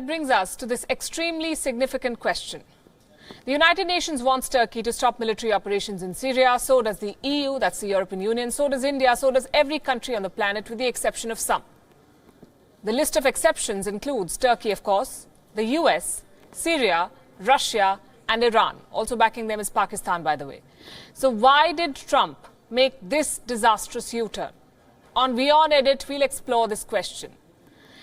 that brings us to this extremely significant question. The United Nations wants Turkey to stop military operations in Syria. So does the EU, that's the European Union. So does India. So does every country on the planet, with the exception of some. The list of exceptions includes Turkey, of course, the US, Syria, Russia, and Iran. Also backing them is Pakistan, by the way. So why did Trump make this disastrous U-turn? On Wion Edit, we'll explore this question.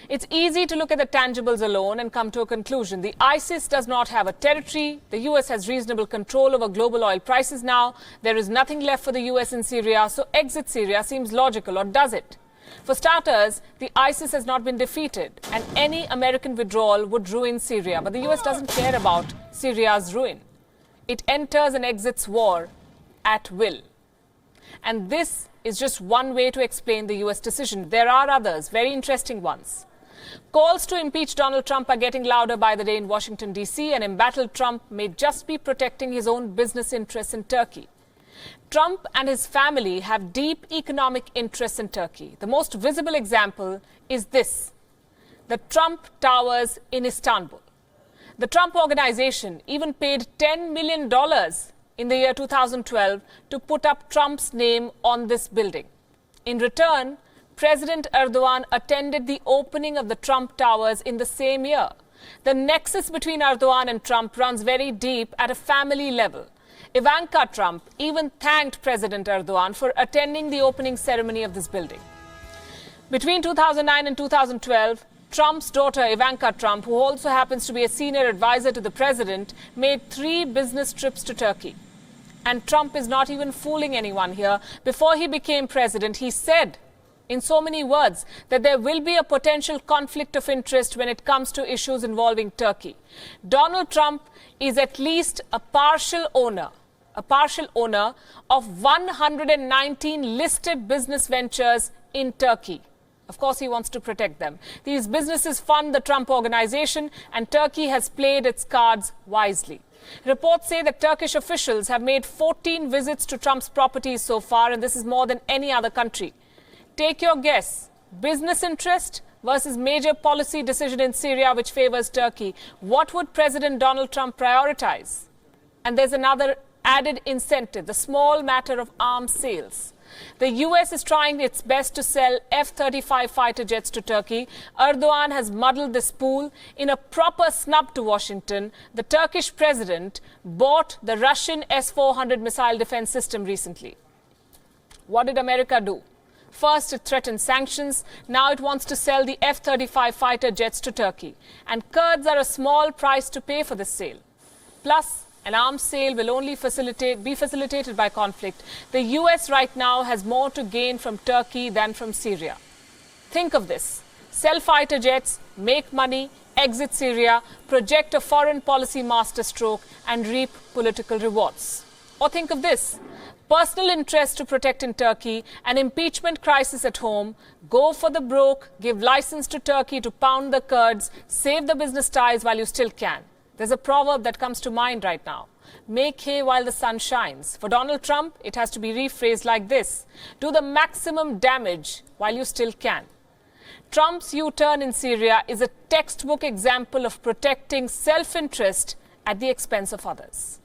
It's easy to look at the tangibles alone and come to a conclusion. The ISIS does not have a territory. The US has reasonable control over global oil prices now. There is nothing left for the US in Syria, so exit Syria seems logical, or does it? For starters, the ISIS has not been defeated, and any American withdrawal would ruin Syria. But the US doesn't care about Syria's ruin. It enters and exits war at will. And this is just one way to explain the US decision. There are others, very interesting ones. Calls to impeach Donald Trump are getting louder by the day in Washington, D.C. An embattled Trump may just be protecting his own business interests in Turkey. Trump and his family have deep economic interests in Turkey. The most visible example is this: the Trump Towers in Istanbul. The Trump Organization even paid $10 million in the year 2012 to put up Trump's name on this building. In return, President Erdogan attended the opening of the Trump Towers in the same year. The nexus between Erdogan and Trump runs very deep at a family level. Ivanka Trump even thanked President Erdogan for attending the opening ceremony of this building. Between 2009 and 2012, Trump's daughter Ivanka Trump, who also happens to be a senior advisor to the president, made 3 business trips to Turkey. And Trump is not even fooling anyone here. Before he became president, he said, in so many words, that there will be a potential conflict of interest when it comes to issues involving Turkey. Donald Trump is at least a partial owner of 119 listed business ventures in Turkey. Of course, he wants to protect them. These businesses fund the Trump Organization, and Turkey has played its cards wisely. Reports say that Turkish officials have made 14 visits to Trump's properties so far, and this is more than any other country. Take your guess. Business interest versus major policy decision in Syria which favors Turkey. What would President Donald Trump prioritize? And there's another added incentive, the small matter of arms sales. The US is trying its best to sell F-35 fighter jets to Turkey. Erdogan has muddled this pool. In a proper snub to Washington, the Turkish president bought the Russian S-400 missile defense system recently. What did America do? First, it threatened sanctions. Now it wants to sell the F-35 fighter jets to Turkey. And Kurds are a small price to pay for this sale. Plus, an arms sale will only be facilitated by conflict. The US right now has more to gain from Turkey than from Syria. Think of this. Sell fighter jets, make money, exit Syria, project a foreign policy masterstroke, and reap political rewards. Or think of this. Personal interest to protect in Turkey, an impeachment crisis at home, go for the broke, give license to Turkey to pound the Kurds, save the business ties while you still can. There's a proverb that comes to mind right now. Make hay while the sun shines. For Donald Trump, it has to be rephrased like this: do the maximum damage while you still can. Trump's U-turn in Syria is a textbook example of protecting self-interest at the expense of others.